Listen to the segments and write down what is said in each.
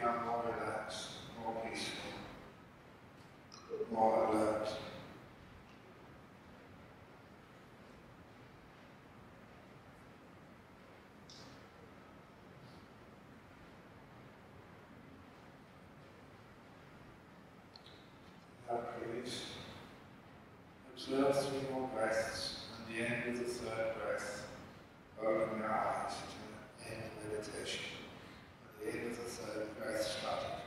become more relaxed, more peaceful, more alert. Now release. Observe 3 more breaths, and the end of the 3rd breath, open your eyes to end meditation. At the end of the 3rd breath, starting from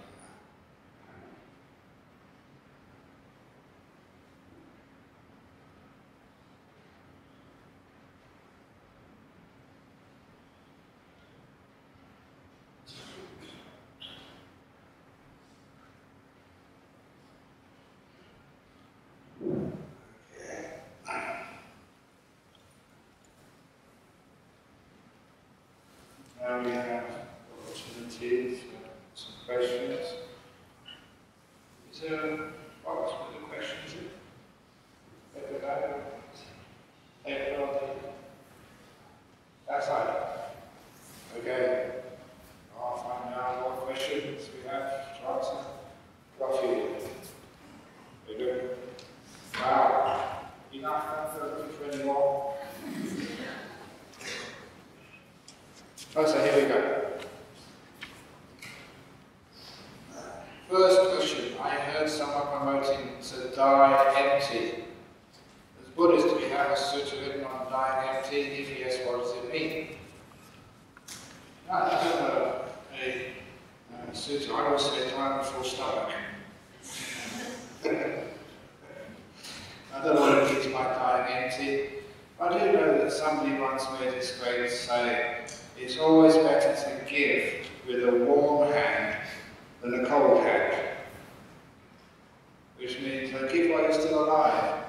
now we have opportunities for some questions. Is there a box with the questions in? That side. Okay. I'll find out what questions we have to answer. Coffee. Very good. Wow. Enough for any more? Oh, so here we go. First question. I heard someone promoting to die empty. As Buddhists, do we have a sutta written on dying empty? If yes, what does it mean? No, I don't know a sutta. I always say die on full stomach. I don't know what it means by dying empty. I do know that somebody once made this great saying, it's always better to give with a warm hand than a cold hand. Which means give while you're still alive,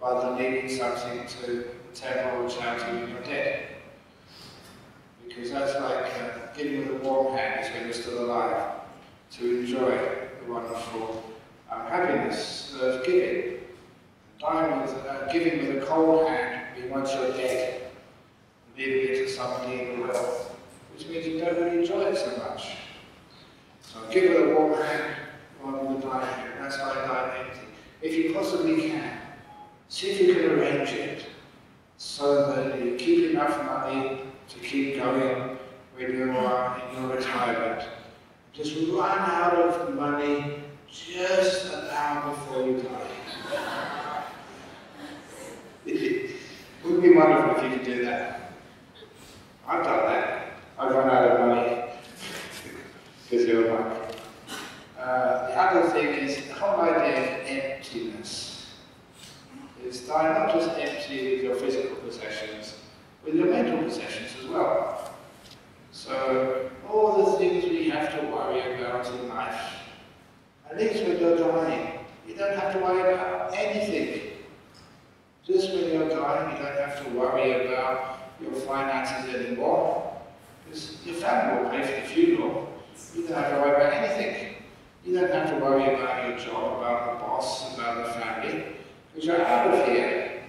rather than leaving something to the temple or charity when you're dead. Because that's like giving with a warm hand is when you're still alive, to enjoy the wonderful happiness of giving. Dying with, giving with a cold hand means once you're dead, leaving it to somebody in the world, which means you don't really enjoy it so much. So give it a warm hand rather than a dying hand. That's why I die empty. If you possibly can, see if you can arrange it so that you keep enough money to keep going when you are in your retirement. Just run out of money just an hour before you die. It would be wonderful if you could do that. I've done that. I've run out of money because you're money. The other thing is the whole idea of emptiness. Is die not just empty with your physical possessions, with your mental possessions as well. So all the things we have to worry about in life, at least when you're dying, you don't have to worry about anything. Just when you're dying, you don't have to worry about your finances anymore, because your family will pay for the funeral. You don't have to worry about anything. You don't have to worry about your job, about the boss, about the family, because you're out of here.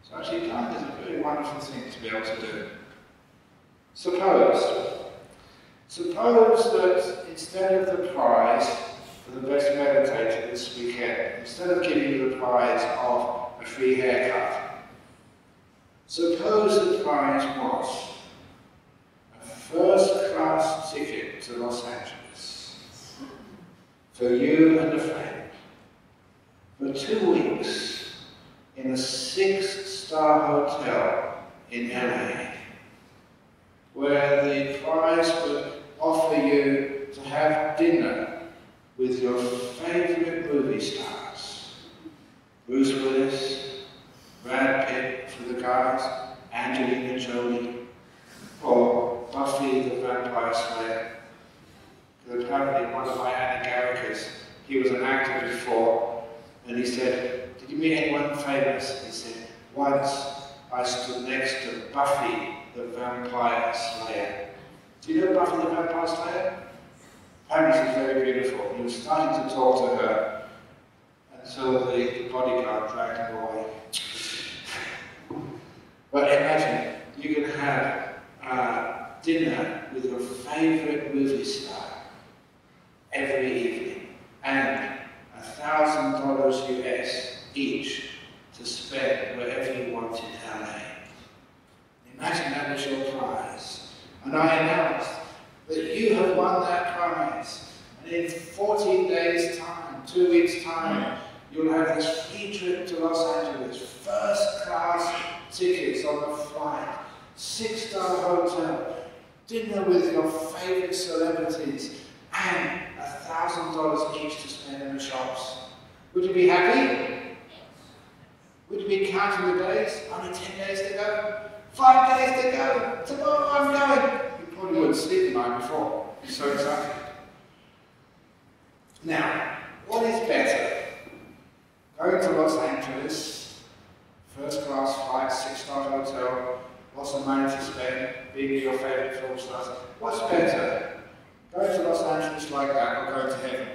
So actually, dying is a very wonderful thing to be able to do. Suppose that instead of the prize for the best meditator this weekend, instead of giving you the prize of a free haircut, suppose the prize was a first-class ticket to Los Angeles for you and a friend for 2 weeks in a 6-star hotel in LA, where the prize would offer you to have dinner with your favourite movie stars. Bruce Willis, Brad Pitt for the guys, Angelina Jolie, or Buffy the Vampire Slayer. Because apparently one of my Anagaricas, he was an actor before, and he said, did you meet anyone famous? He said, once I stood next to Buffy the Vampire Slayer. Do you know Buffy the Vampire Slayer? Apparently she's very beautiful. He was starting to talk to her until the bodyguard dragged him away. But imagine, you can have dinner with your favourite movie star every evening, and $1,000 US each to spend wherever you wanted in LA. Imagine that was your prize. And I announced that you have won that prize. And in 14 days' time, 2 weeks' time, you'll have this free trip to Los Angeles, first class tickets on the flight, 6-star hotel, dinner with your favourite celebrities, and $1,000 each to spend in the shops. Would you be happy? Would you be counting the days? Only 10 days to go? 5 days to go? Tomorrow I'm going. You probably wouldn't sleep the night before. You're so excited. Now, what is better? Going to Los Angeles, first class flight, 6-star hotel, lots of money to spend, being with your favourite film stars. What's better? Going to Los Angeles like that or going to heaven?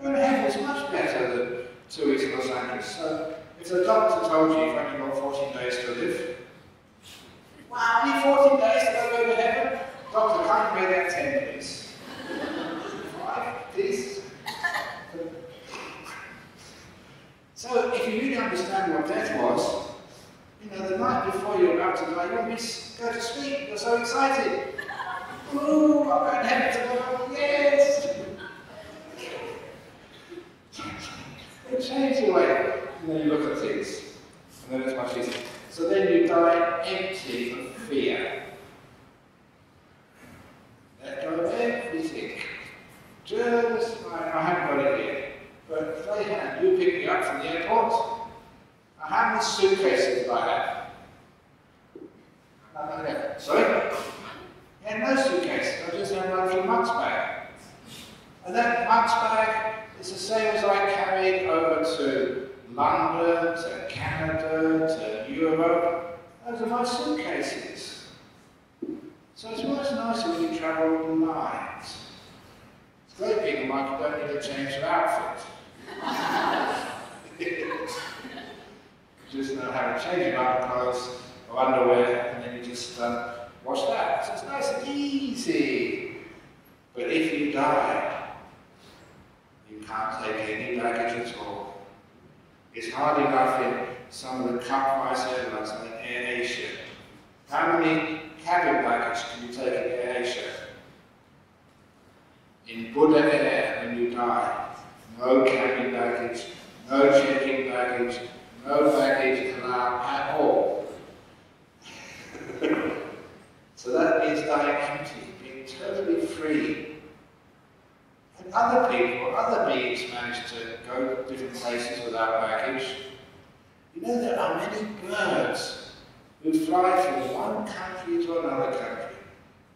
Going to heaven is much better than 2 weeks in Los Angeles. So, if the doctor told you you've only got 14 days to live, wow, only 14 days to go to heaven? Doctor, can't you make that 10 please? 5, please? So, if you really understand what death was, you know, the night before you're about to die, you want to go to sleep, you're so excited. Ooh, I'm going to heaven tomorrow, yes! It changes your way, and then you look at things, and then it's much easier. So then you die empty of fear. Let go of everything. Just like, I haven't got it here, but if they had, you pick me up from the airport. How many suitcases do I have? Sorry? Yeah, no suitcases. I just have one little muck's bag. And that muck's bag is the same as I carried over to London, to Canada, to Europe. Those are my suitcases. So it's much nicer when you travel light. It's great being like you don't need to change your outfit. You just know how to change your underclothes or underwear, and then you just wash that. So it's nice and easy. But if you die, you can't take any baggage at all. It's hard enough in some of the cut-price airlines like Air Asia. How many cabin baggage can you take in Air Asia? In Buddha Air, when you die, no cabin baggage, no check-in baggage, no baggage allowed at all. So that means dying empty, being totally free. And other people, other beings manage to go to different places without baggage. You know, there are many birds who fly from one country to another country.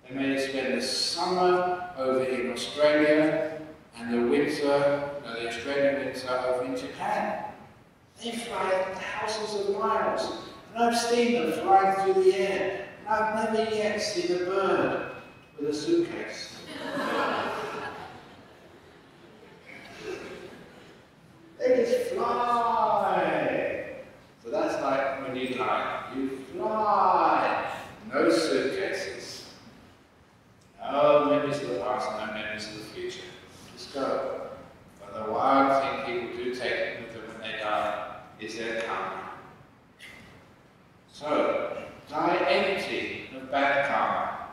They may spend the summer over in Australia and the winter, the Australian winter over in Japan. They fly thousands of miles. And I've seen them flying through the air. And I've never yet seen a bird with a suitcase. They just fly. So that's like when you die. You fly. No suitcases. No memories of the past, no memories of the future. Just go. But the one thing people do take with them when they die is their karma. So, die empty of bad karma,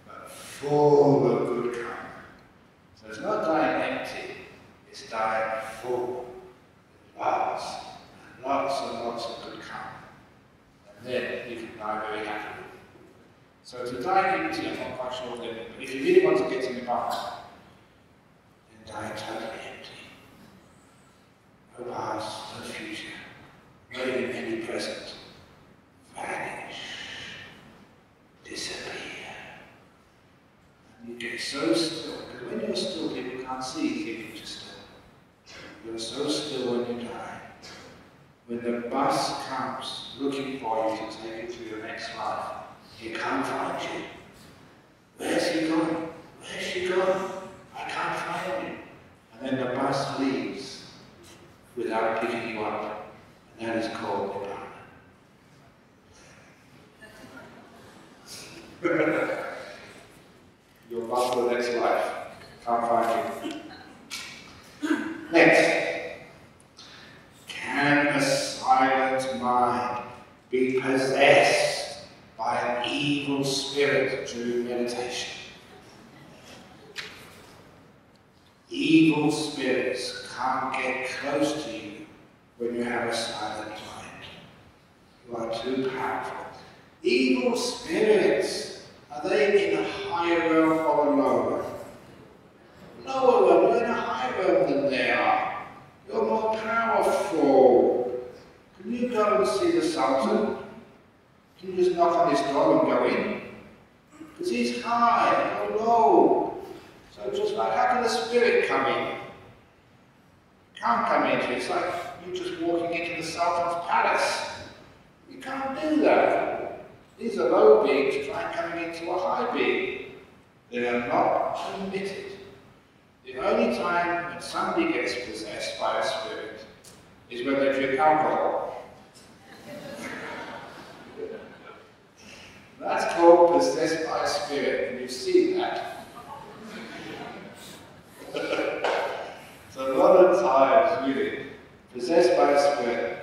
but full of good karma. So it's not dying empty, it's dying full. Lots and lots and lots of good karma. And then you can die very happily. So to die empty, I'm not quite sure what they mean, but if you really want to get in the Maha, then die totally empty. No past, no future, not even any present. Vanish. Disappear. And you get so still, because when you're still, people can't see you think you're just still. You're so still when you die. When the bus comes looking for you to take you to your next life, he can't find you. Where's he gone? Where's she gone? I can't find him. And then the bus leaves without picking you up. And that is called Nirvana. You're lost for the next life. Can't find you. Next. Can a silent mind be possessed by an evil spirit during meditation? Evil spirits can't get close to you when you have a silent mind. You are too powerful. Evil spirits, are they in a higher realm or a lower realm? Lower realm. You're in a higher realm than they are. You're more powerful. Can you go and see the Sultan? Can you just knock on his door and go in? Because he's high, you're low. So just like, how can the spirit come in? You can't come into it. It's like you just walking into the Sultan's palace. You can't do that. These are low beings trying coming into a high being. They are not permitted. The only time when somebody gets possessed by a spirit is when they drink alcohol. That's called possessed by a spirit, and you've seen that. So a lot of times, really, possessed by a spirit,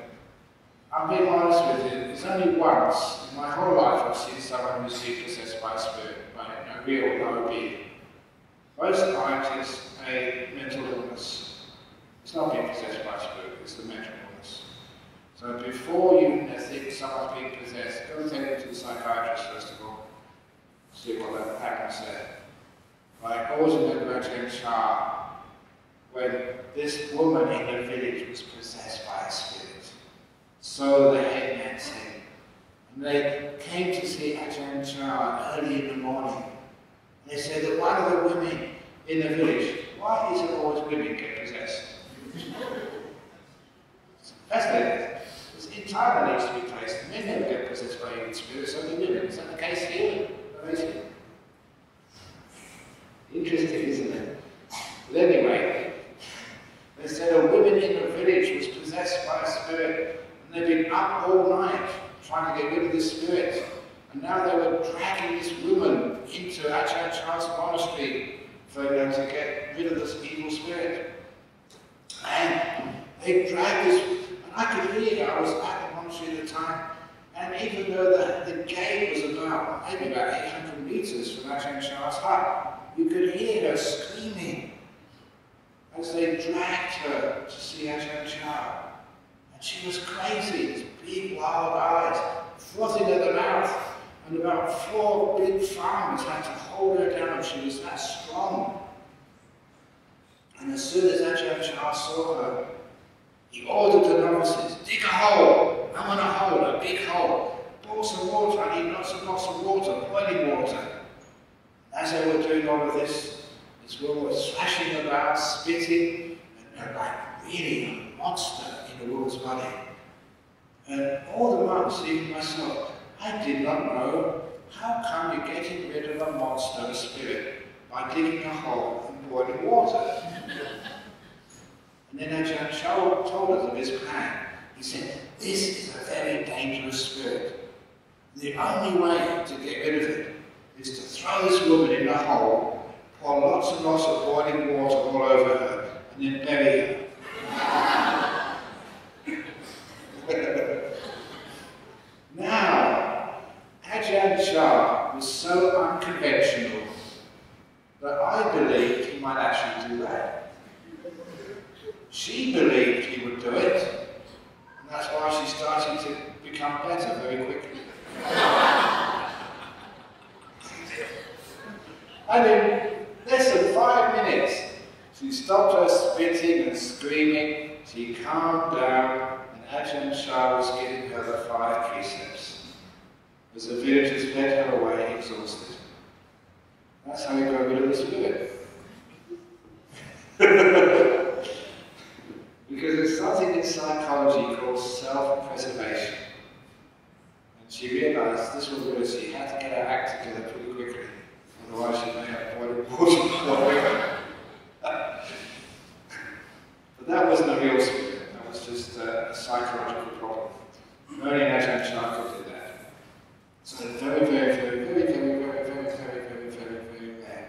I'm being honest with you, it's only once in my whole life I've seen someone who's been possessed by a spirit, by a real low being. Most times it's a mental illness. It's not being possessed by a spirit, it's a mental illness. So before you think someone's being possessed, go and take them to the psychiatrist first of all. See what that happens there. I always remember Ajahn Brahm when this woman in the village was possessed by a spirit. So the headman said. And they came to see Ajahn Brahm early in the morning. And they said that one of the women in the village, why is it always women get possessed? It's fascinating. It's entirely needs to be placed. Men never get possessed by evil spirits, only women. Is that the case here? Amazing. Interesting, isn't it? But anyway, they said a woman in the village was possessed by a spirit, and they'd been up all night trying to get rid of this spirit. And now they were dragging this woman into Ajahn Brahm's monastery for them to get rid of this evil spirit. And they dragged this, and I could hear her. I was at the monastery at the time, and even though the gate was maybe about 800 meters from Ajahn Brahm's hut, you could hear her screaming as they dragged her to see Ajahn Brahm. And she was crazy, these big wild eyes, frothing at the mouth, and about 4 big farmers had to hold her down. She was that strong. And as soon as Ajahn Brahm saw her, he ordered the novices, dig a hole. I want a hole, a big hole. Pour some water, I need lots and lots of water, boiling water. As they were doing all of this woman was thrashing about, spitting, and like really a monster in the woman's body. And all the monks, even myself, I did not know how come you're getting rid of a monster, a spirit, by digging a hole and boiling water. And then Ajahn told us of his plan. He said, this is a very dangerous spirit. The only way to get rid of it is to throw this woman in a hole, pour lots and lots of boiling water all over her, and then bury her. Now, Ajahn Brahm was so unconventional that I believed he might actually do that. She believed he would do it, and that's why she started to become better very quickly. And in less than 5 minutes, she stopped her spitting and screaming, she calmed down, and Ajahn Brahm was giving her the 5 precepts. As the villagers led her away exhausted. That's how you got rid of the spirit. Because there's something in psychology called self-preservation. And she realized this was where she had to get her act together pretty quickly. Otherwise she may have boiling water. But that wasn't a real spirit. That was just a psychological problem. Only Ajahn Brahm could do that. So very, very, very, very, very, very, very, very, very, very, very rare.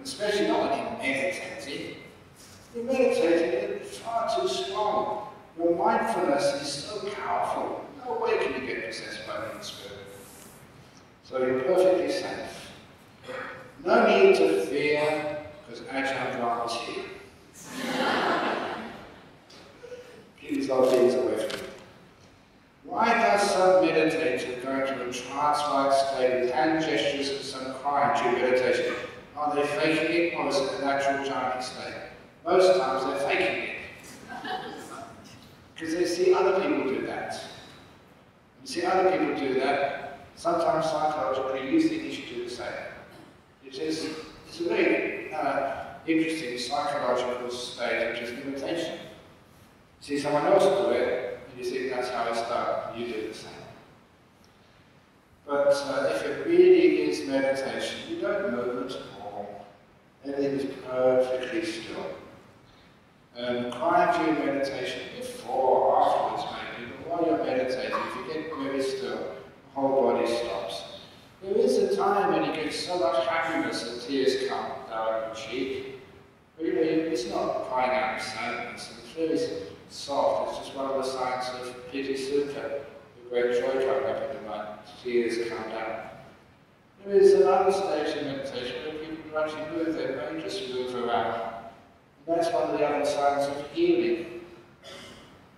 especially not when you're meditating. You're meditating, it's far too strong. Your mindfulness is so powerful. No way can you get possessed by the spirit. So you're perfectly safe. No need to fear, because Ajahn Brahm is here. Keep these old things away from you. Why does some meditator go into a trance-like state with hand gestures and some crying during meditation? Are they faking it, or is it a natural jhanic state? Most times they're faking it. Because they see other people do that. When you see other people do that, sometimes psychologically you think you should do the same. It's a very interesting psychological state, which is imitation. See someone else do it, and you think that's how it's done, and you do the same. But if it really is meditation, you don't move at all. Everything is perfectly still. Crying during meditation, before or afterwards maybe, but while you're meditating, if you get very still, the whole body stops. There is a time when you get so much happiness that tears come down your cheek. Really, it's not crying out of sadness, it's really soft. It's just one of the signs of piti sukha, the great joy coming up in the mind. Tears come down. There is another stage in meditation where people can actually move their brain, just move around. And that's one of the other signs of healing.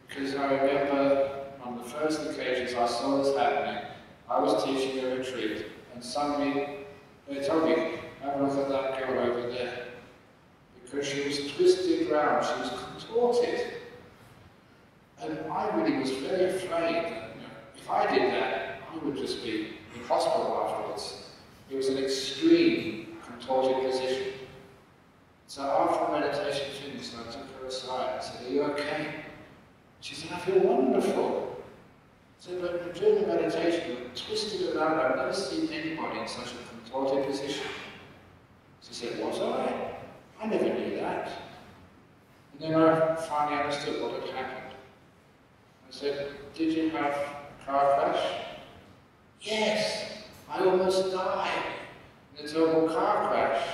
Because I remember on the first occasions I saw this happening, I was teaching a retreat, and suddenly they told me, have a look at that girl over there. Because she was twisted round, she was contorted. And I really was very afraid that, if I did that, I would just be in hospital afterwards. It was an extreme contorted position. So after the meditation finished, I took her aside and said, are you okay? She said, I feel wonderful. I said, but during the meditation, you were twisted around. I've never seen anybody in such a contorted position. She said, was I? I never knew that. And then I finally understood what had happened. I said, did you have a car crash? Yes, I almost died in a terrible car crash.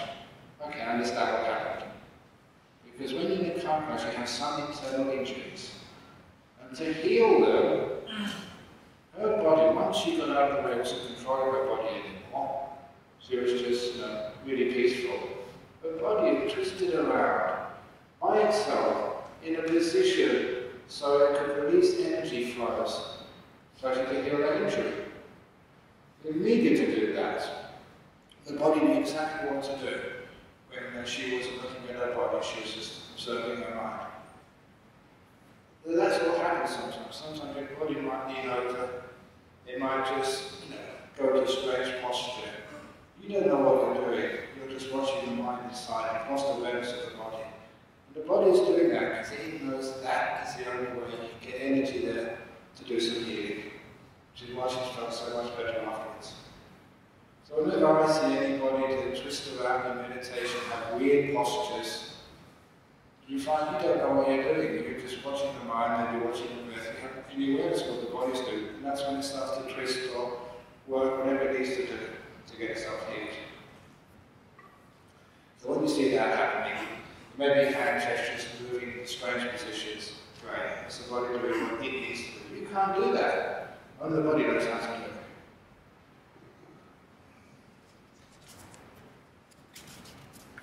Okay, I understand what happened. Because when you're in a car crash, you have some internal injuries. And to heal them, her body, once she got out of the way, wasn't controlling her body anymore. She was just really peaceful. Her body had twisted around by itself in a position so it could release energy flows so she could heal that injury. It needed to do that. The body knew exactly what to do. When she wasn't looking at her body, she was just observing her mind. That's what happens sometimes. Sometimes your body might lean over, it might just go to a strange posture. You don't know what you're doing, you're just watching the mind inside, you've lost awareness of the body. And the body is doing that because it knows that is the only way you can get energy there to do some healing, which is why she's felt so much better afterwards. So whenever I see anybody that twist around in meditation, have weird postures, you find you don't know what you're doing. You're just watching the mind, maybe watching the breath. You have any awareness of what the body's doing. And that's when it starts to twist or work, whatever it needs to do to get itself healed. So when you see that happening, maybe hand gestures, moving in strange positions, right? It's the body doing what it needs to do. You can't do that. Only the body knows how to do it.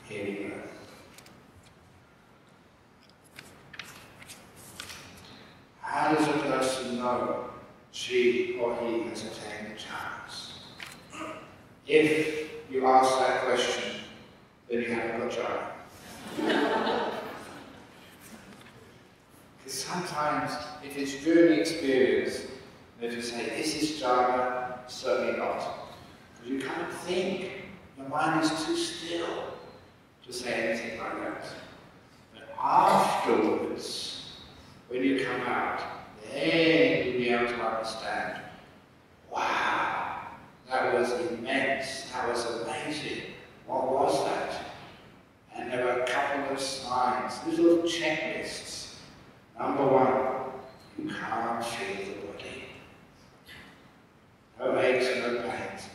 Here we go. How does a person know she or he has attained the jhanas? If you ask that question, then you haven't got jhana. Because sometimes, if it's during the experience, they just say, is this jhana? Certainly not. Because you can't think. Your mind is too still to say anything like that. But afterwards, when you come out, then you'll be able to understand, wow, that was immense, that was amazing, what was that? And there were a couple of signs, little checklists. Number one, you can't feel the body. No aches, no pains.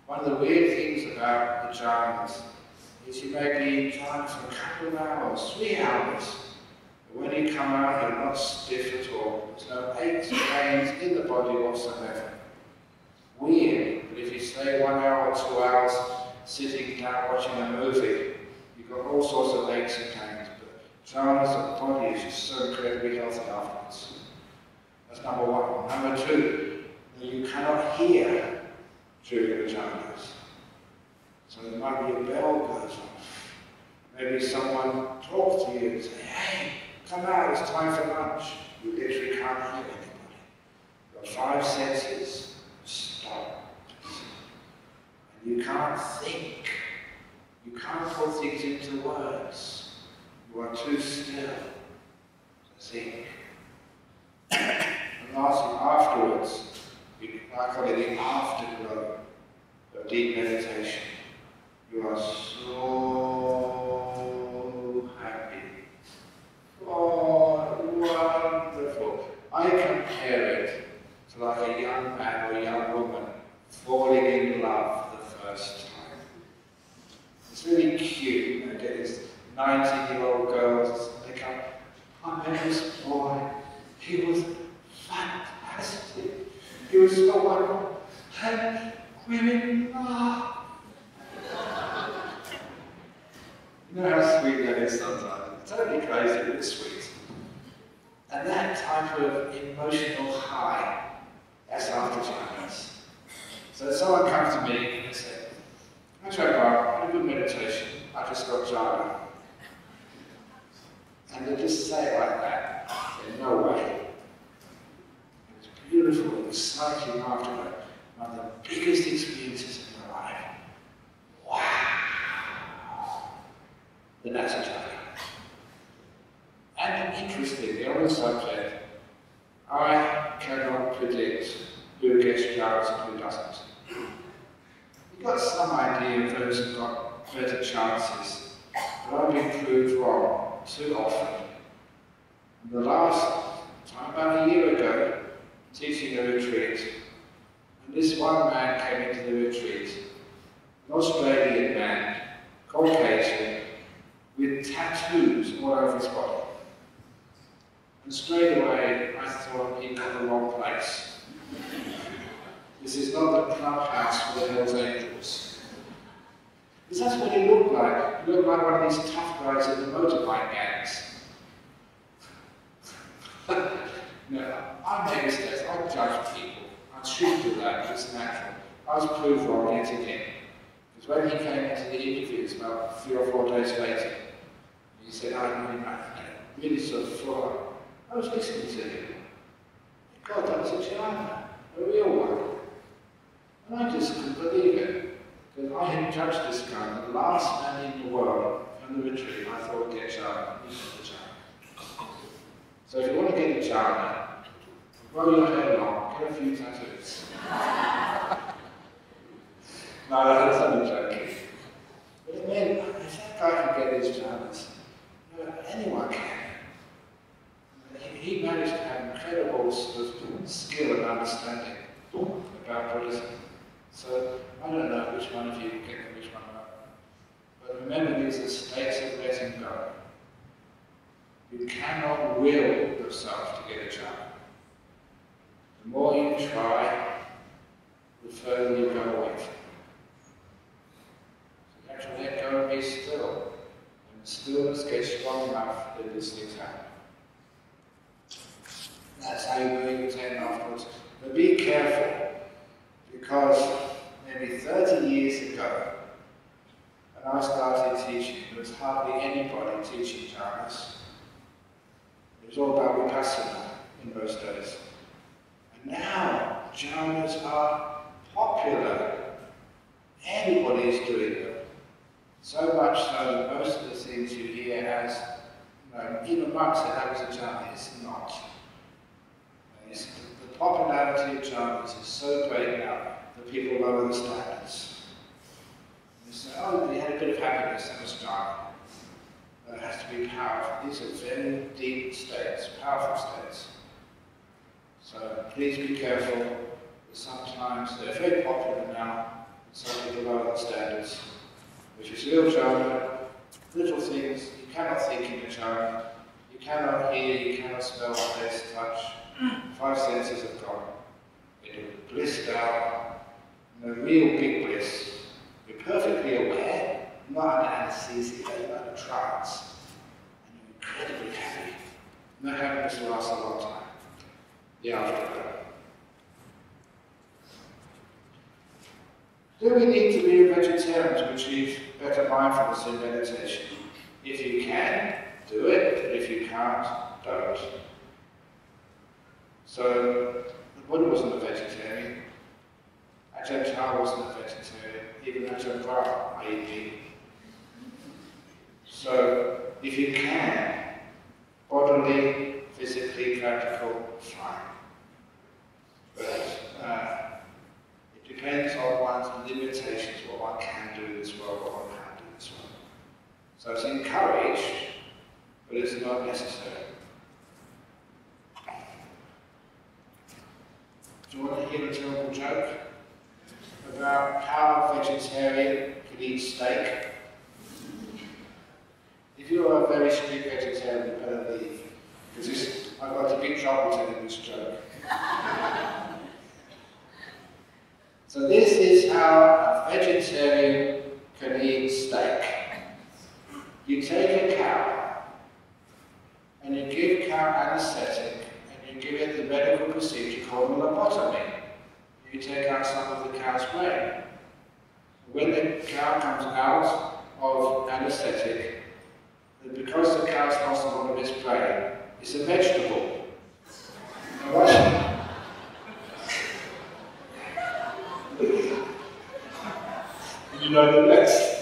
One of the weird things about the jhanas is you may be in jhana for a couple of hours, 3 hours, but when you come out you're not stiff at all. There's no aches or pains in the body whatsoever. Weird, but if you stay 1 hour or 2 hours sitting down watching a movie, you've got all sorts of aches and pains, but jhanas, the body is just so incredibly healthy afterwards. That's number one. Number two, you cannot hear during the jhanas. So there might be a bell goes off. Maybe someone talks to you and says, hey, come out, it's time for lunch. You literally can't hear anybody. Your 5 senses stop. And you can't think. You can't put things into words. You are too still to think. And lastly, afterwards, I call it the afterglow of deep meditation. You are so happy. Oh, wonderful. I compare it to like a young man or a young woman falling in love the first time. It's really cute. You get these 19-year-old girls, they come, I met this boy. He was fantastic. He was so wonderful. And we're in love. You know how sweet that is sometimes? It's totally crazy, but it's sweet. And that type of emotional high, that's after jhanas. So someone comes to me and they say, Ajahn Brahm, I had a good meditation, I just got jhana. And they just say it like that. I say, no way. It's beautiful, exciting afterglow. One of the biggest experiences in your life. Wow! Then that's a jhana. And interestingly, on the subject, I cannot predict who gets jhanas and who doesn't. You've got some idea of those who've got better chances, but I've been proved wrong too often. And the last time, about a year ago, teaching a retreat, and this one man came into the retreat, an Australian man, Caucasian, with tattoos all over his body. And straight away, I thought he'd got the wrong place. This is not the clubhouse for the Hells Angels. Because that's what he looked like. He looked like one of these tough guys in the motorbike gangs. No, I make mistakes. I judge people. I should do that. It's natural. I was proved wrong yet again. Because when he came into the interviews about 3 or 4 days later, he said, I know him really sort of flawed. I was listening to him. God, that was a jhana, a real one. And I just couldn't believe it. Because I had judged this guy, the last man in the world, from the retreat, I thought would get jhana. He got the jhana. So if you want to get a jhana, grow your hair long, get a few tattoos. No, that's only joking. But it meant, if that guy can get his jhanas, anyone can. He managed to have incredible sort of skill and understanding about Buddhism. So I don't know which one of you can get which one up. But remember, these are states of letting go. You cannot will yourself to get a jhana. The more you try, the further you go away from it. So you have to let go and be still. And the stillness gets strong enough that these things happen. That's how you maintain afterwards. But be careful, because maybe 30 years ago, when I started teaching, there was hardly anybody teaching jhanas. It was all about vipassana in those days. And now, jhanas are popular. Everybody is doing them. So much so that most of the things you hear as, even monks say that was a jhana, it's not. The popularity of jhanas is so great now that people lower the standards. They say, oh, they had a bit of happiness, that was jhana. But it has to be powerful. These are very deep states, powerful states. So please be careful, that sometimes they're very popular now, and some people lower the standards. which is real Jhana, little things. You cannot think in a jhana. You cannot hear, you cannot smell, taste, touch. 5 senses are gone. You're blissed out, in a real big bliss. You're perfectly aware, not under anesthesia, you're not in a trance. And you're incredibly happy. And that happens to last a long time. The afterglow. Do we need to be a vegetarian to achieve better mindfulness in meditation? If you can, do it. If you can't, don't. So, the Buddha wasn't a vegetarian. Ajahn Brahm wasn't a vegetarian. Even Ajahn Brahm ate meat. So, if you can, bodily, physically, practical, fine. But it depends on one's limitations, what one can do in this world, what one can't do in this world. So it's encouraged, but it's not necessary. Do you want to hear a terrible joke about how a vegetarian can eat steak? If you are a very strict vegetarian, you better leave. Because I've got a big trouble telling this joke. So this is how a vegetarian can eat steak. You take a cow, and you give cow anesthetic, and you give it the medical procedure called lobotomy. You take out some of the cow's brain. When the cow comes out of anesthetic, because the cow's lost a lot of its brain, it's a vegetable. Alright? You know the rest.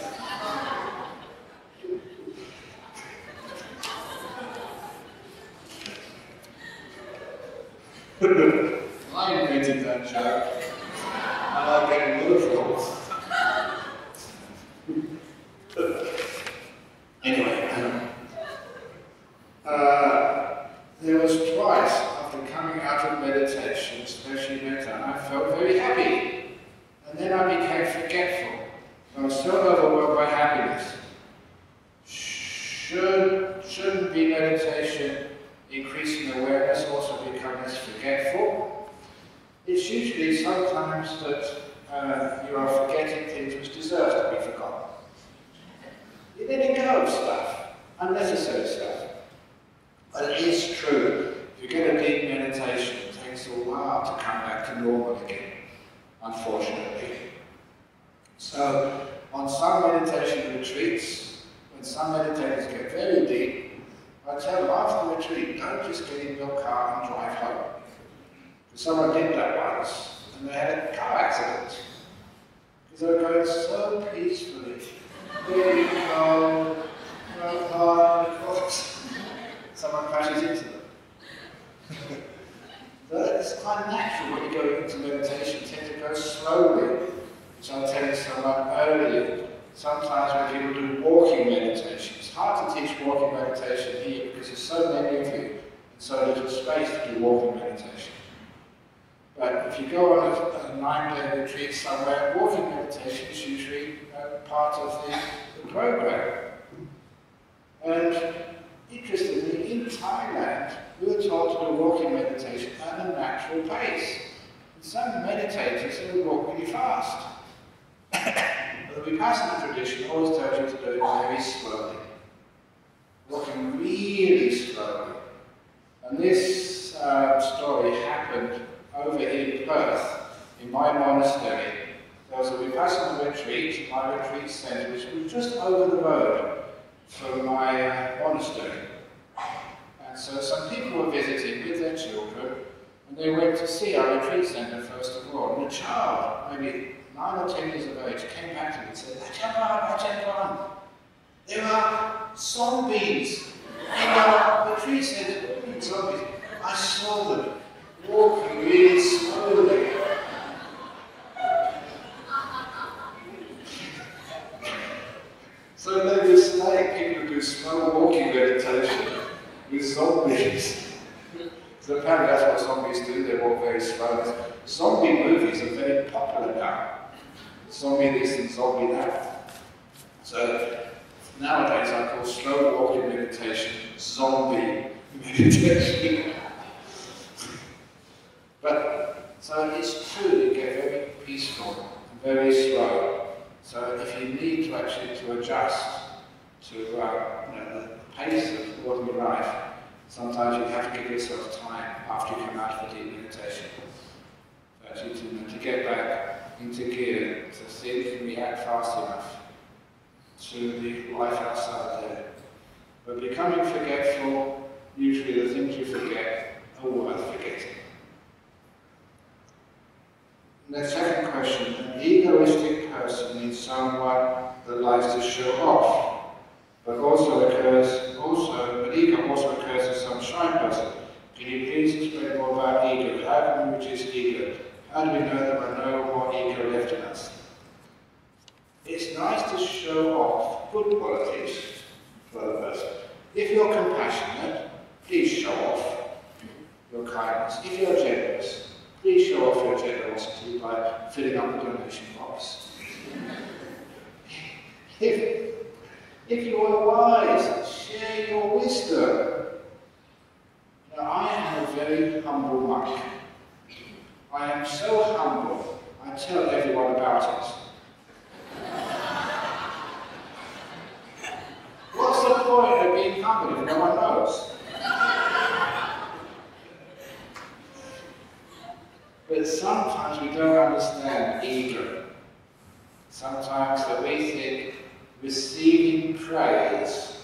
I invented that joke, and I'm getting literal. Anyway, there was twice after coming out of meditation, especially metta, I felt very happy, and then I became forgetful. I was so overwhelmed by happiness. Shouldn't be meditation increasing awareness also become less forgetful? It's usually sometimes that you are forgetting things which deserve to be forgotten. You let go of stuff, unnecessary stuff. But it is true, if you get a deep meditation, it takes a while to come back to normal again, unfortunately. So, on some meditation retreats, when some meditators get very deep, I tell them after the retreat, don't just get in your car and drive home. Because someone did that once, and they had a car accident. Because they were going so peacefully. There you go, of course. Someone crashes into them. So it's quite natural when you go into meditation, you tend to go slowly. Which I was telling someone earlier, sometimes when people do walking meditation, it's hard to teach walking meditation here because there's so many of you and so little space to do walking meditation. But if you go on a 9-day retreat somewhere, walking meditation is usually part of the program. And interestingly, in Thailand, we were taught to do walking meditation at a natural pace. And some meditators will walk really fast. But the Vipassana tradition always tells you to do it very slowly. Walking really slowly. And this story happened over in Perth, in my monastery. There was a Vipassana retreat, my retreat centre, which was just over the road from my monastery. And so some people were visiting with their children, and they went to see our retreat centre first of all. And a child, maybe 9 or 10 years of age, came back to me and said, Ajahn Brahm, there are zombies in our retreat centre. What do you mean zombies? I saw them walking really slowly. So they mistake people who do slow walking meditation with zombies. So apparently that's what zombies do, they walk very slowly. Zombie movies are very popular now. Zombie this and zombie that. So nowadays I call slow walking meditation zombie meditation. But so it's true, you get very peaceful and very slow. So if you need to actually adjust to the pace of ordinary life, sometimes you have to give yourself time after you come out of a deep meditation. Actually to get back into gear, to think and react fast enough to the life outside there. But becoming forgetful, usually the things you forget are worth forgetting. And the second question, an egoistic person means someone that likes to show off, but ego also occurs in some shy person. Can you please explain more about ego? How can we reduce ego? How do we know that we're no more ego left in us? It's nice to show off good qualities for the person. If you're compassionate, please show off your kindness. If you're generous, please show off your generosity by filling up the donation box. If you are wise, share your wisdom. Now, I am a very humble monk. I am so humble, I tell everyone about it. What's the point of being humble if no one knows? But sometimes we don't understand ego. Sometimes that we think receiving praise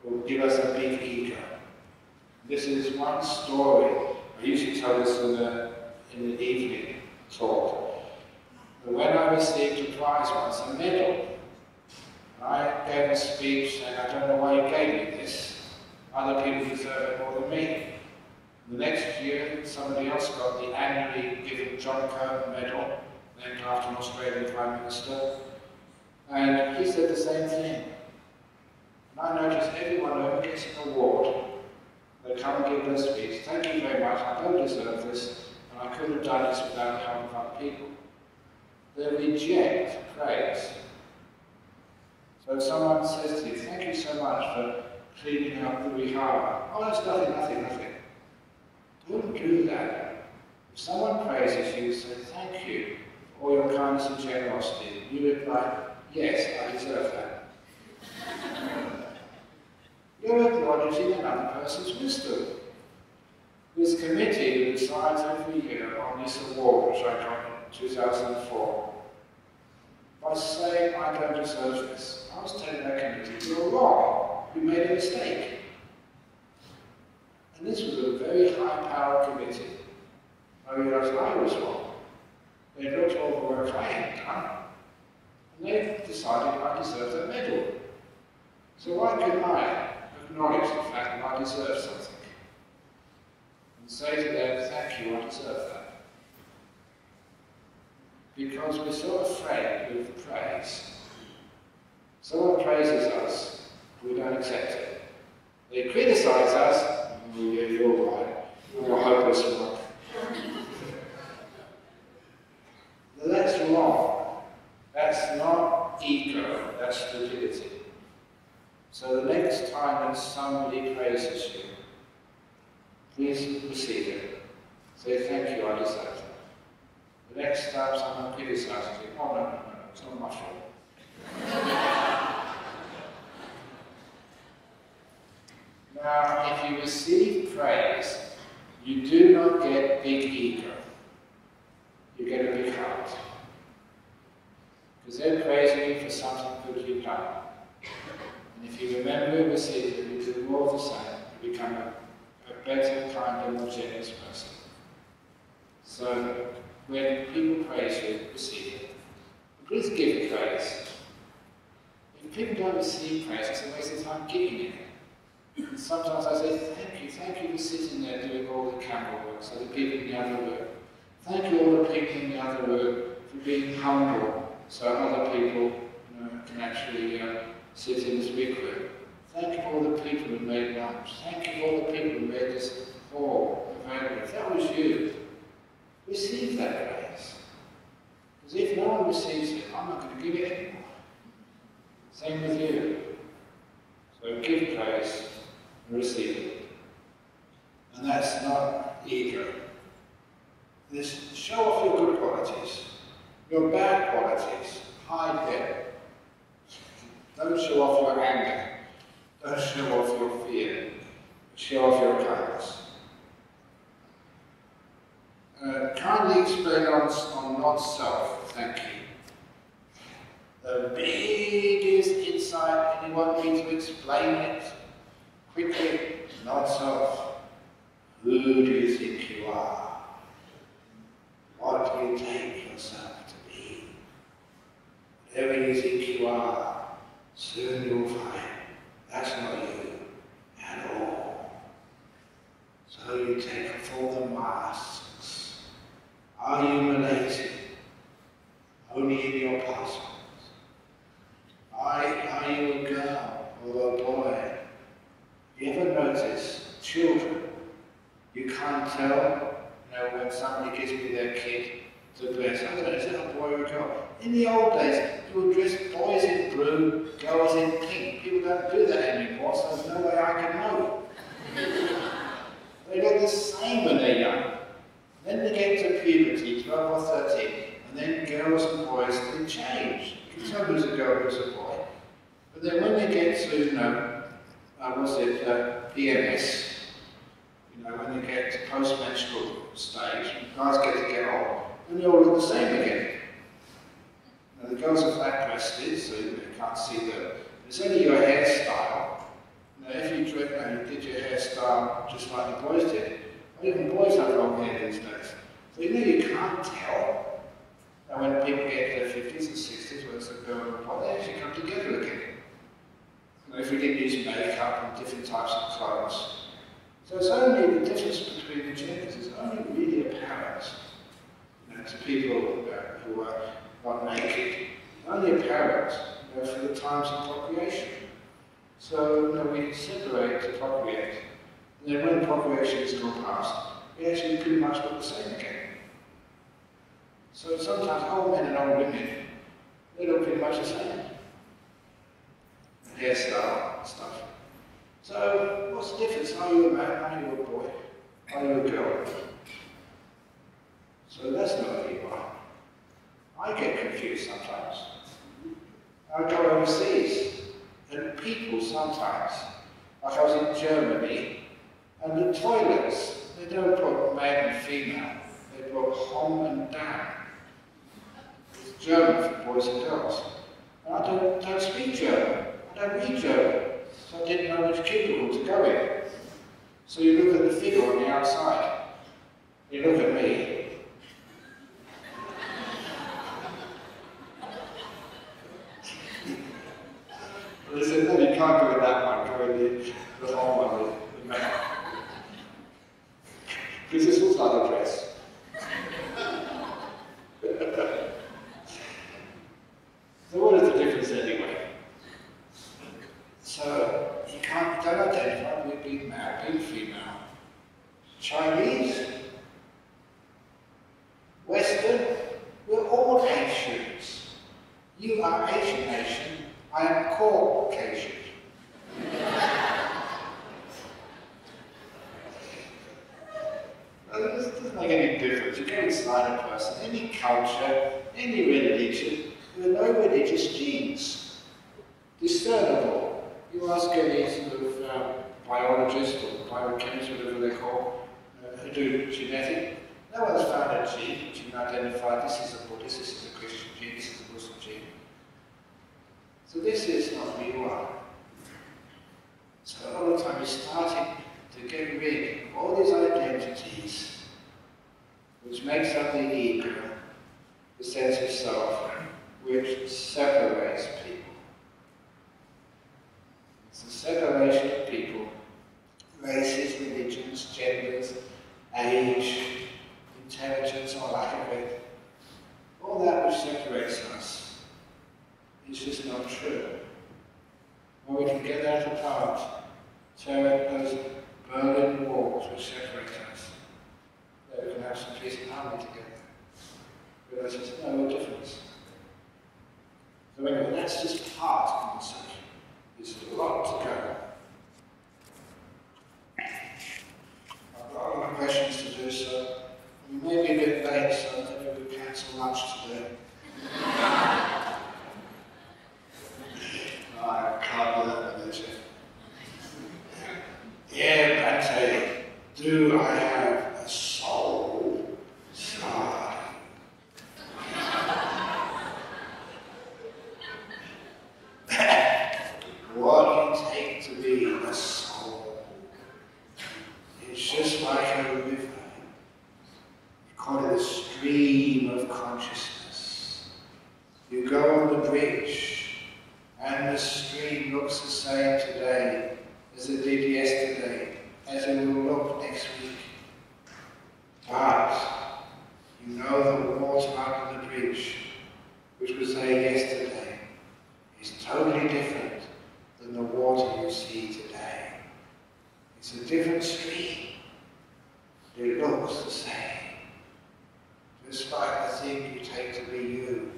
will give us a big ego. This is one story. I usually tell this in the evening talk. But when I received a prize once, a medal, I gave a speech saying, I don't know why you gave me this. Other people deserve it more than me. The next year, somebody else got the annually given John Curtin medal, named after an Australian Prime Minister. And he said the same thing. And I noticed everyone who gets an award, they come and give their speech. Thank you very much, I don't deserve this, and I couldn't have done this without the help of other people. They reject praise. So if someone says to you, thank you so much for cleaning up the Vihara. Oh, that's nothing. Don't do that. If someone praises you, say thank you for all your kindness and generosity. You reply, yes, I deserve that. You're acknowledging another person's wisdom. This committee decides every year on this award, which I got in 2004, by saying I don't deserve this. I was telling that committee, you're wrong, you made a mistake. And this was a very high-powered committee. I realised I was wrong. They looked at all the work I had done, and they decided I deserved that medal. So why couldn't I acknowledge the fact that I deserve something? And say to them, thank you, I deserve that. Because we're so afraid of praise. Someone praises us, we don't accept it. They criticise us, oh yeah, you're right, you're a hopeless one. That's wrong. That's not ego, that's stupidity. So the next time that somebody praises you, please receive it. Say, thank you, I deserve that. The next time someone criticizes you, oh no, it's not my fault. Now, if you receive praise, you do not get big ego. You get a big heart. Because they're praising you for something good you've done. And if you remember and receive it, you do more of the same. You become a better, kinder, more generous person. So, when people praise you, receive it. Please give praise. If people don't receive praise, it's a waste of time giving it. And sometimes I say, thank you for sitting there doing all the camera work, so the people in the other room. Thank you all the people in the other room for being humble, so other people can actually sit in this big room. Thank you for all the people who made lunch. Thank you for all the people who made this hall available. If that was you, receive that praise. Because if no one receives it, I'm not going to give it anymore. Same with you. So give praise and receive it. And that's not ego. This show off your good qualities. Your bad qualities, hide them. Don't show off your anger. Don't show off your fear. Show off your kindness. Kindly explain on not-self, thank you. The biggest insight, and you want me to explain it quickly, not-self. Who do you think you are? What do you take yourself to be? Whatever you think you are, soon you'll find that's not you at all. So you take off all the masks. Are you humiliated? Only in your passports. Are you a girl or a boy? You ever notice children? You can't tell, when somebody gives me their kid to bless. I don't know, is it a boy or a girl? In the old days, you would dress boys in blue, girls in pink. People don't do that anymore, so there's no way I can know. They look the same when they're young. Then they get to puberty, 12 or 13, and then girls and boys, they change. You can tell who's a girl, who's a boy. But then when they get to, PMS, when they get to post-menstrual stage, guys get to get on, and they all look the same again. Now, the girls are flat-breasted, so you can't see them. It's only your hairstyle. Now, if you did your hairstyle just like the boys did, or even boys have long hair these days. So you can't tell. Now, when people get to their 50s and 60s, when it's a girl and a boy, they actually come together again. If we didn't use makeup and different types of clothes. So it's only the difference between the genders is only really apparent to people who are not naked. Only apparent for the times of procreation. So we separate to procreate. And then when procreation is gone past, we actually pretty much look the same again. So sometimes old men and old women, they look pretty much the same. Hairstyle and stuff. So, what's the difference? Are you a man? Are you a boy? Are you a girl? So that's not who you are. I get confused sometimes. I go overseas, and people sometimes, like I was in Germany, and the toilets, they don't put male and female, they put home and dam. It's German for boys and girls. And I don't speak German. I don't read German, so I didn't know which cubicle to go in. So you look at the figure on the outside, you look at me. They said, no, you can't go in that one, go in the whole one, the male. Because this looks like a dress. So what is the difference anyway? So, you don't identify with being male, being female. Chinese, Western, we're all Asians. You are Asian nation, I am Caucasian. This doesn't make any difference. You go inside a person, any culture, any religion, there are no religious genes. Discernible. You ask any sort of biologist or biochemist, whatever they call, who do genetic, no one's found a gene which you can identify, this is a Buddhist, this is a Christian gene, this is a Muslim gene. So this is not who you are. So all the time you're starting to get rid of all these identities, which makes up the ego, the sense of self, which separates people. It's the separation of people, races, religions, genders, age, intelligence or lack of it. All that which separates us is just not true. When we can get that apart, tear those Berlin walls which separate us, then we can have some peace and harmony together. Realize there's no difference. So anyway, that's just part of the conversation. There's a lot to go. I've got a lot of questions to do, so we may be a bit late, so maybe we'll cancel lunch today. I can't do that with you. Yeah, Bhante, do I have a soul? Starting. What do you take to be a soul? It's just like a river. You call it a stream of consciousness. You go on the bridge, and the stream looks the same today as it did yesterday, as it will look next week. But you know the water under the bridge, which was there yesterday, is totally different than the water you see today. It's a different stream. It looks the same. Just like the thing you take to be you,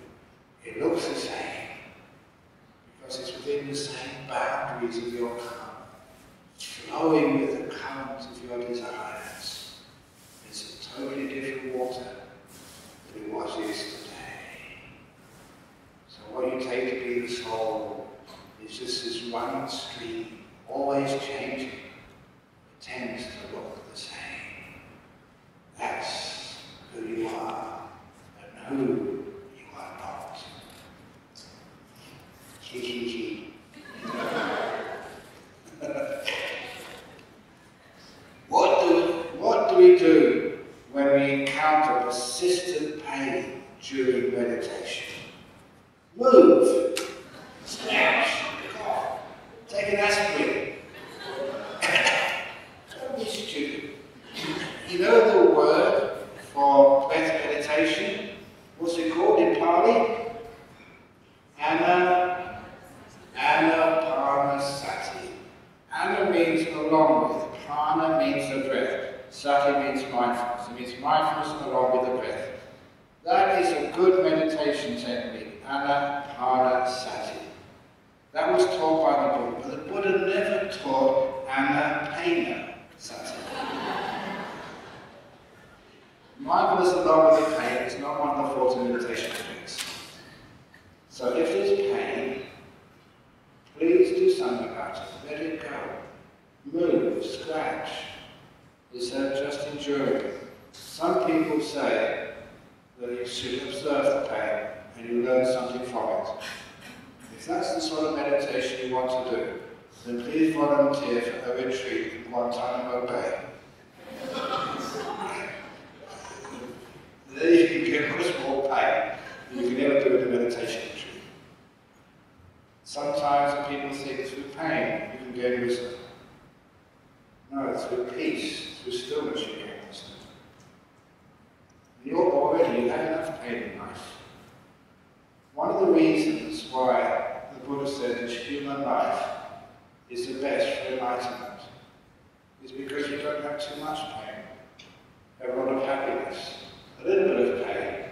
it looks the same because it's within the same boundaries of your karma, flowing with the current of your desires. It's a totally different water than it was yesterday. So what you take to be the soul is just this one stream, always changing. It tends to look the same. That's who you are and who you are not. What do we do when we encounter persistent pain during meditation? Move, stretch, cough, take an aspirin. Don't be stupid. You know the word for breath meditation? What's it called in Pali? Anapanasati. Ana means along with, prana means the breath, sati means mindfulness. It means mindfulness along with the breath. That is a good meditation technique, anapanasati. That was taught by the Buddha, but the Buddha never taught anapanasati. Mindfulness along with the pain is not one of the 14 meditation techniques. So if there's pain, please do something about it. Let it go. Move, scratch. Instead of just enduring. Some people say that you should observe the pain and you learn something from it. If that's the sort of meditation you want to do, then please volunteer for a retreat in Guantanamo Bay. There you can get much more pain than you can ever do in a meditation retreat. Sometimes people think through pain you can gain wisdom. No, through peace, through stillness you gain wisdom. You have enough pain in life. One of the reasons why the Buddha said that human life is the best for enlightenment is because you don't have too much pain. You have a lot of happiness, a little bit of pain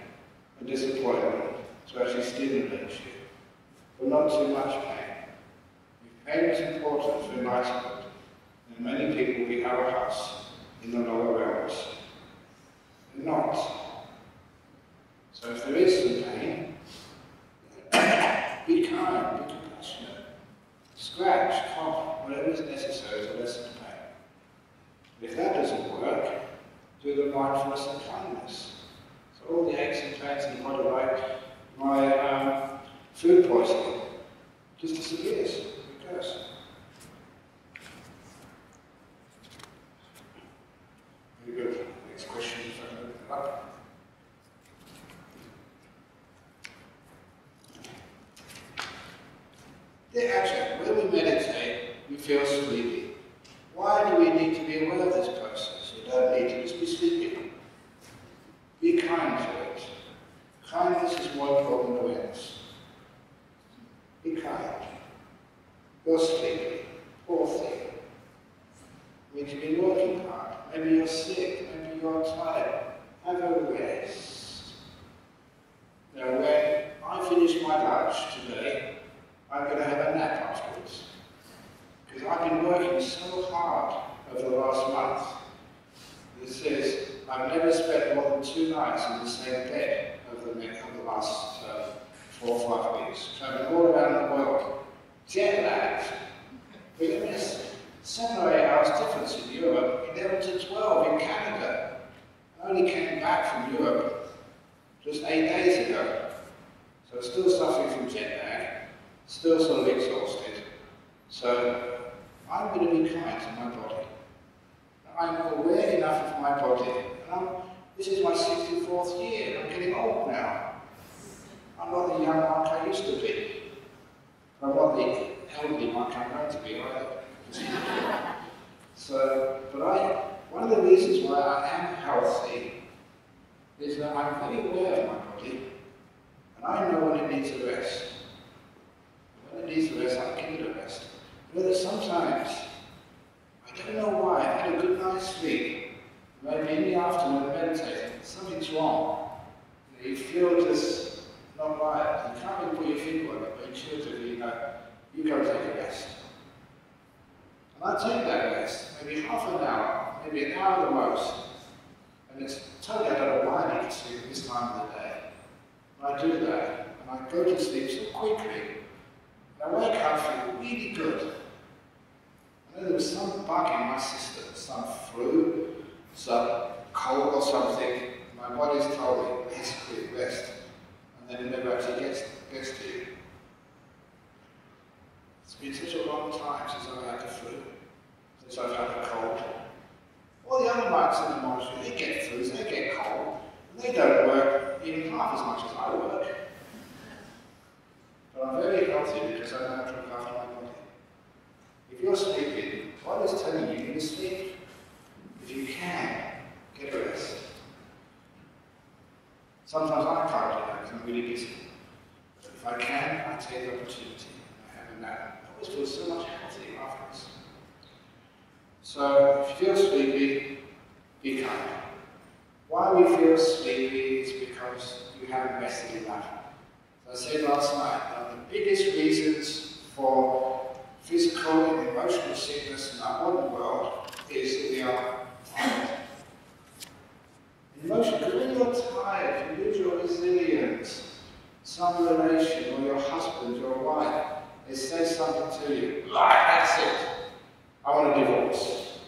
and disappointment to actually stimulate you, but not too much pain. If pain is important for enlightenment, then many people will be arahats in the lower realms. They're not. So if there is some pain, be kind, be compassionate. Scratch, cough, whatever is necessary to lessen the pain. If that doesn't work, do the mindfulness and kindness. So all the aches and pains in the body, like my food poisoning, just disappears. It goes. Very good. Next question, if I can open it up. Dear Ajahn, when we meditate, we feel sleepy. Why do we need to be aware of this process? You don't need to just be sleepy. Be kind to it. Kindness is more important than awareness. Be kind. You're sleepy. Poor thing. You need to be working hard. Maybe you're sick. Maybe you're tired. Have a rest. Now, when I finished my lunch today, I'm going to have a nap afterwards. Because I've been working so hard over the last month. It says, I've never spent more than 2 nights in the same bed over the last 4 or 5 weeks. Traveling all around the world. Jet lagged. But there's 7 or 8 hours difference in Europe, 11 to 12 in Canada. I only came back from Europe just 8 days ago. So still suffering from jet lag, still sort of exhausted. So I'm going to be kind to my body. I'm aware enough of my body. And this is my 64th year. I'm getting old now. I'm not the young Mark I used to be. I'm not the elderly Mark I'm going to be either. So, but one of the reasons why I am healthy is that I'm very aware of my body, and I know when it needs a rest. When it needs a rest, I give it a rest. But that sometimes, I don't know why, I've had a good night's sleep, maybe in the afternoon meditating, something's wrong. You feel just not right. You can't really put your finger on it, but intuitively you know, you go take a rest. And I take that rest, maybe half an hour, maybe an hour at the most. And it's totally, I don't know why I need to sleep at this time of the day. And I do that, and I go to sleep so quickly. And I wake up feeling really good. I know there was some bug in my system, some flu, some cold or something. My body's told me, let's quick rest. And then it never actually gets to you. It's been such a long time since I've had the flu, since I've had a cold. All the other monks in the monastery, they get flus, they get cold, and they don't work even half as much as I work. But I'm very healthy because I know how to look after my body. If you're sleeping, God is telling you you need to sleep. If you can, get a rest. Sometimes I can't do that because I'm really busy. But if I can, I take the opportunity. I have a nap. I always feel so much healthier afterwards. So, if you feel sleepy, be kind. Why we feel sleepy is because you haven't rested enough. As I said last night, one of the biggest reasons for physical and emotional sickness in our modern world is that we are tired. Emotion, because when you're tired, you lose your resilience. Some relation, or your husband, your wife, they say something to you, like, that's it. I want a divorce.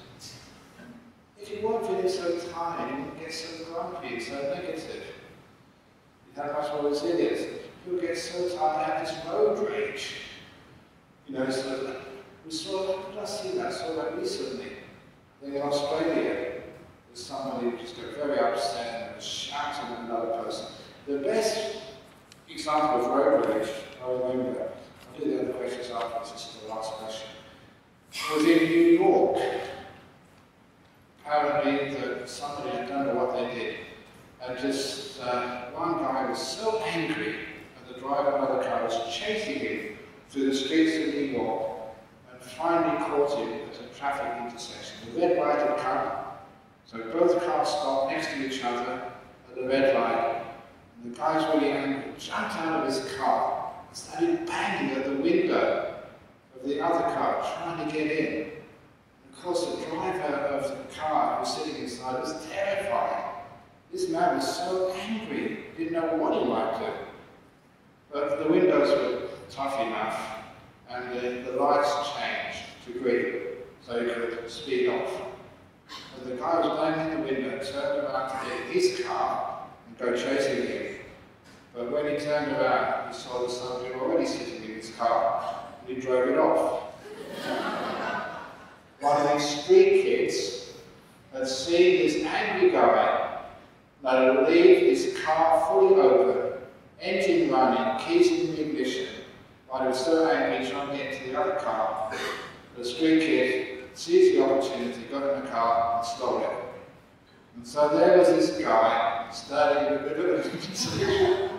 If you weren't feeling so tired, you wouldn't get so grumpy and so negative. You'd have much more resilience. You'll get so tired, have this road rage. You know, so we saw, did I see that? I saw that recently. In Australia, there's somebody who just got very upset and was shouting at another person. The best example of road rage, I remember, I'll do the other questions afterwards, this is the last question. Was in New York. Apparently that somebody, I don't know what they did, and just one guy was so angry and the driver of another car was chasing him through the streets of New York and finally caught him at a traffic intersection. The red light had come, so both cars stopped next to each other at the red light, and the guy's really angry, jumped out of his car and started banging at the window of the other car, trying to get in. And of course, the driver of the car who was sitting inside was terrified. This man was so angry, didn't know what he might do. But the windows were tough enough, and the lights changed to green, so he could speed off. And the guy was banging the window, turned around to get his car and go chasing him. But when he turned around, he saw that somebody already sitting in his car. He drove it off. One of these street kids had seen this angry guy that would leave his car fully open, engine running, keys in the ignition, while he was so angry trying to get into the other car. The street kid seized the opportunity, got in the car and stole it. And so there was this guy standing in the middle of the intersection,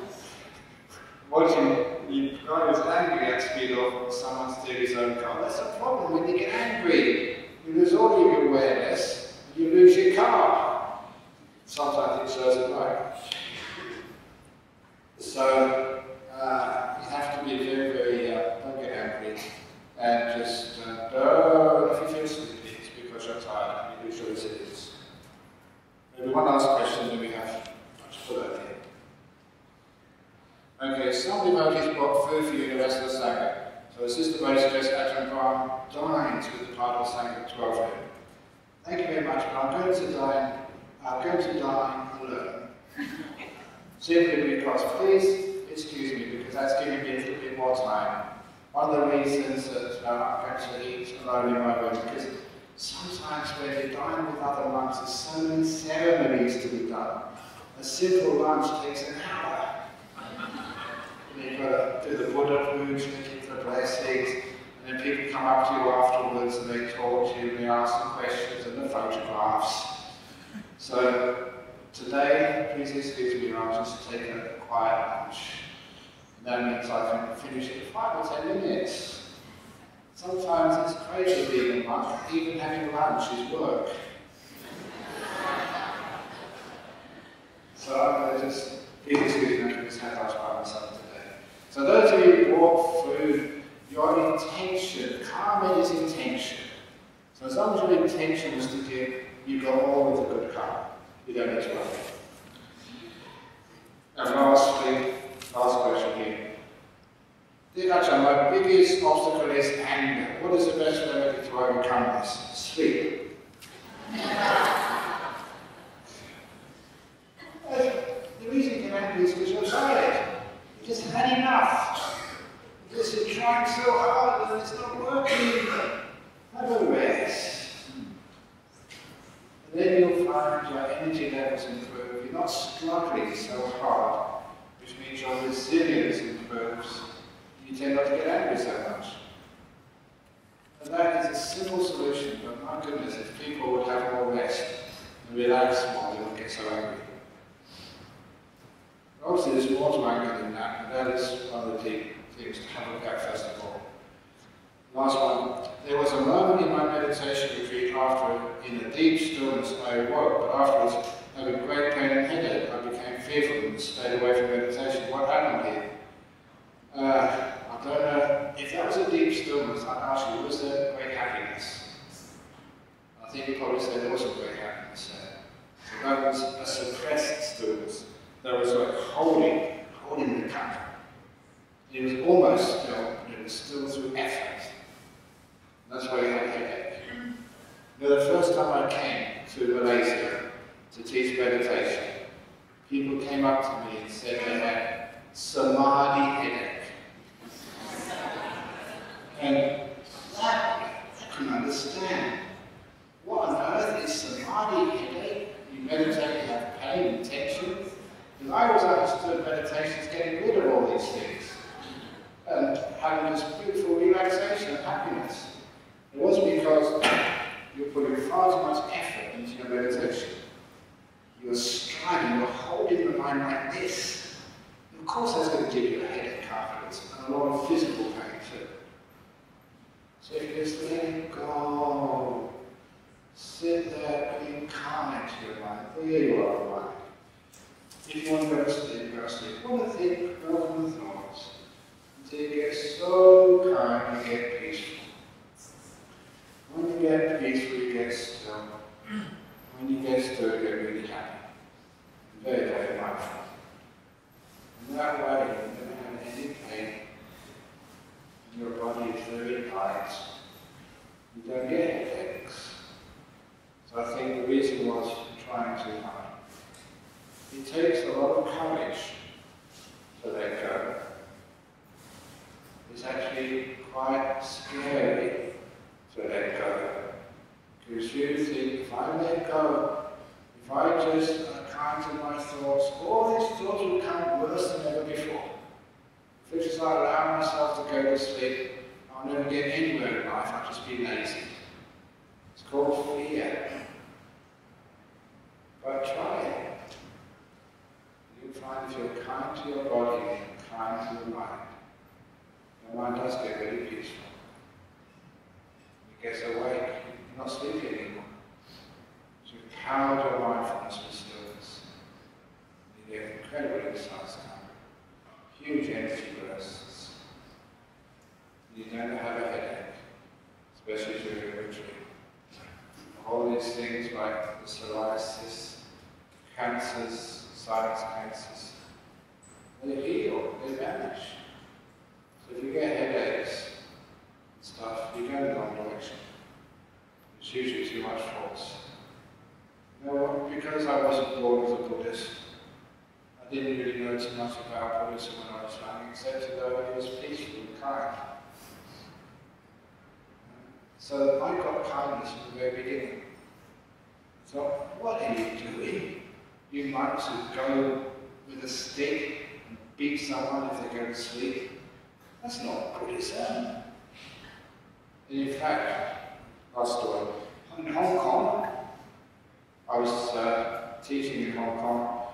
watching the guy was angry at speed off and someone steal his own car. That's a problem when you get angry. You lose all of your awareness, and you lose your car. Sometimes it shows at night. So you have to be very, very, don't And just don't, if you feel sleepy, it's because you're tired and you lose your resilience. Maybe one last question, then we have much to learn here. Okay, some devotees brought food for you and the rest of the Sangha. So the sister Bodhi suggests Ajahn Brahm dines with the part of the Sangha at 12 noon. Thank you very much, but I'm going to dine alone. Simply because, please excuse me, because that's giving me a little bit more time. One of the reasons that I'm going to eat alone in my room, because sometimes when you dine with other monks, there's so many ceremonies to be done. A simple lunch takes an hour. You've got to do the Buddha puja, give the blessings, and then people come up to you afterwards and they talk to you and they ask some questions and the photographs. So today, please excuse me, I'll just take a quiet lunch. And that means I can finish in 5 or 10 minutes. Sometimes it's crazy being a monk, even having lunch is work. So I'm going to just, please excuse me, I can just have lunch by myself today. So those of you who brought food, your intention, karma is intention. So as long as your intention was to give, you go all with a good karma. You don't need to worry. And lastly, last question here. Dear Ajahn, my biggest obstacle is anger. What is the best remedy to overcome this? Sleep. The reason you get angry is because you're tired. You just had enough. Because you're trying so hard and it's not working. Have a rest. And then you'll find your energy levels improve. You're not struggling so hard, which means your resilience improves. You tend not to get angry so much. And that is a simple solution, but my goodness, if people would have more rest and relax more, they wouldn't get so angry. Obviously, there's more to anger than that, and that is one of the deep things to have a look at first of all. Last one. There was a moment in my meditation retreat after, in a deep stillness, I awoke, but afterwards, having great pain and headache, I became fearful and stayed away from meditation. What happened here? I don't know. If that was a deep stillness, I'd ask you, was there great happiness? I think you probably said there wasn't great happiness there. So that was a suppressed stillness. That was like holding the cup. It was almost still, but it was still through effort. And that's why you had a headache. You know, the first time I came to Malaysia to teach meditation, people came up to me and said they had samadhi headache. And that I couldn't understand. What on earth is samadhi headache? You meditate, you have pain and tension. And I always understood meditation is getting rid of all these things and having this beautiful relaxation and happiness. It wasn't because you're putting far too much effort into your meditation. You're striving, you're holding the mind like this. And of course that's going to give you a headache afterwards and a lot of physical pain too. So if you just let it go, sit there being kind to your mind. There you are, mind. If you want to go to sleep, go to sleep. You want to think, go on the thoughts. Until you get so kind, you get peaceful. When you get peaceful, you get still. When you get still, you get really happy. Very, very mindful. And that way, you don't have any pain. And your body is very light. You don't get headaches. So I think the reason was trying too hard. It takes a lot of courage to let go. It's actually quite scary to let go. Because you think, if I let go, if I just are kind to my thoughts, all these thoughts will come worse than ever before. If I just allow myself to go to sleep, I'll never get anywhere in life, I'll just be lazy. It's called fear. But try it. You'll find if you're kind to your body and kind to your mind does get very peaceful. It gets awake, you're not sleepy anymore. So you've powered your mindfulness with stillness. You get incredible insights come, huge energy bursts. You don't have a headache. these things like the psoriasis, cancers, sinus cancers, they heal, they vanish. So if you get headaches and stuff, you go in the wrong direction. It's usually too much force. You know what? Because I wasn't born as a Buddhist, I didn't really know too much about Buddhism when I was young, except to know it was peaceful and kind. So I got kindness from the very beginning. So, what are you doing? You might as well go with a stick and beat someone if they go to sleep. That's not Buddhism. In fact, last story, in Hong Kong, I was teaching in Hong Kong,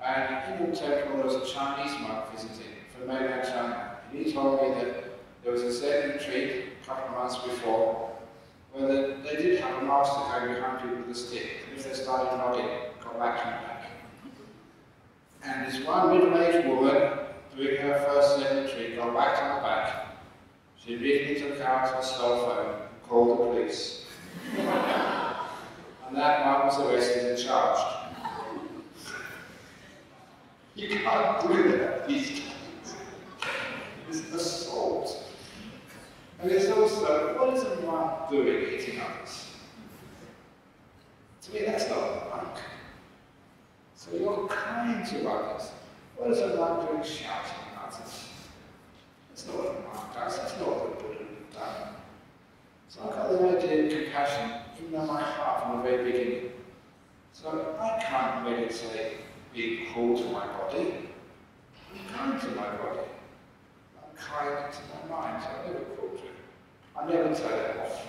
and in the temple there was a Chinese monk visiting from mainland China. And he told me that there was a Zen retreat a couple of months before where they did have a master going behind people with a stick, and if they started nodding, got back to back. And this one middle-aged woman doing her first Zen retreat got back on the back. She immediately took out her cell phone and called the police. And that man was arrested and charged. You can't do that these days. It's assault. And it's also, what is a monk doing hitting others? To me, that's not a monk. So you're kind to others. What is a monk doing shouting at others? That's not what a monk does. That's not what the Buddha would have done. So I got the idea of compassion in my heart from the very beginning. So I can't meditate being cruel to my body. I'm kind to my body. I'm kind to my mind, so I'm never cruel to it. I never tell it off.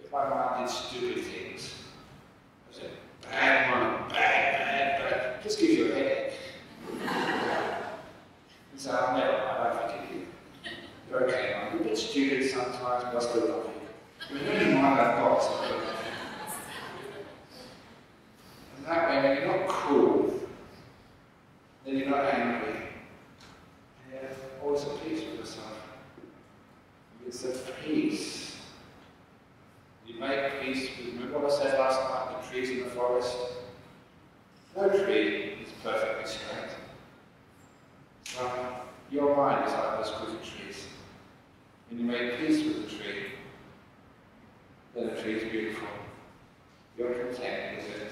If my mind did stupid things, I say, bad one, bad. Just gives you a headache. And so I'll never mind, I forgive you. You're okay, man. You're a bit stupid sometimes, but I still love you. The only mind I've got is okay. And that way, when you're not cruel, then you're not angry. And you're always at peace with yourself. It's a peace. You make peace with, remember what I said last night, the trees in the forest? No tree is perfectly straight. So your mind is like those crooked trees. When you make peace with the tree, then the tree is beautiful. You're content with it.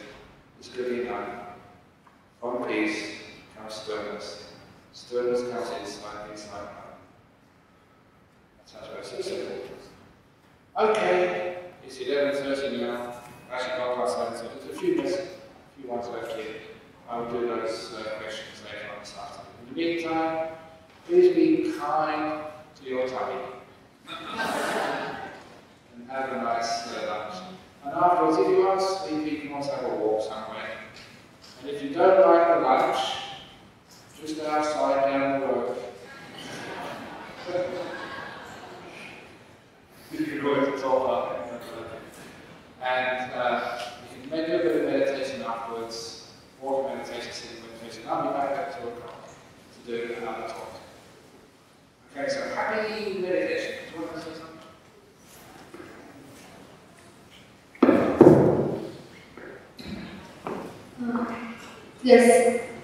It's good enough. From peace comes stillness. Stillness comes insight out. Sounds very simple. Okay, it's 11:30 now. Actually, not past 11, so there's a few ones left here. I will do those questions later on this afternoon. In the meantime, please be kind to your tummy. And have a nice lunch. And afterwards, if you are sleepy, you can also have a walk somewhere. And if you don't like the lunch, just go outside down the road. You can go to the top up. And you can make a bit of meditation afterwards, walk meditation, sitting meditation. I'll be back at 2 o'clock to do another talk. Okay, so happy meditation. Do you want to say something? Yes,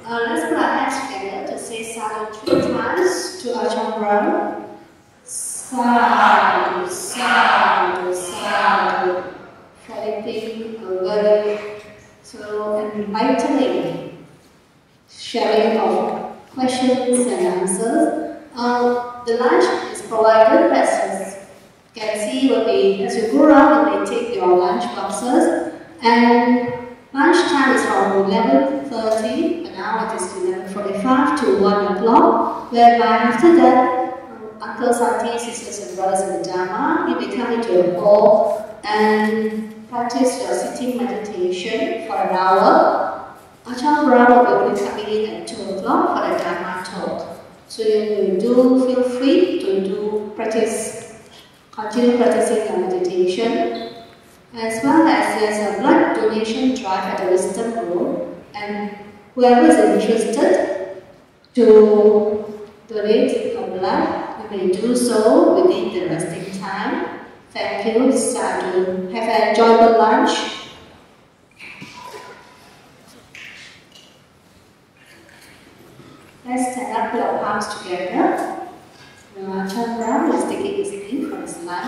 let's put our hands together to say sadhu 3 times to Ajahn Brahm. Sadhu, sadhu, sadhu. Creating a very enlightening sharing of questions and answers. The lunch is provided as you can see will be, as you go around, you may take your lunch boxes, and lunch time is from 11:30, but now it is 11:45 to 1 o'clock, whereby after that, uncles, aunties, sisters and brothers in the Dharma, you may come into a hall and practice your sitting meditation for an hour. Ajahn Brahm will be coming in at 2 o'clock for the Dharma talk. So you do feel free to continue practicing your meditation. As well as there's a blood donation drive at the Wisdom Room, and whoever is interested to donate your blood, you may do so within the resting time. Thank you, Sadhu. Have an enjoyable lunch Let's stand up with our palms together. Ajahn Brahm is taking his leave from his life.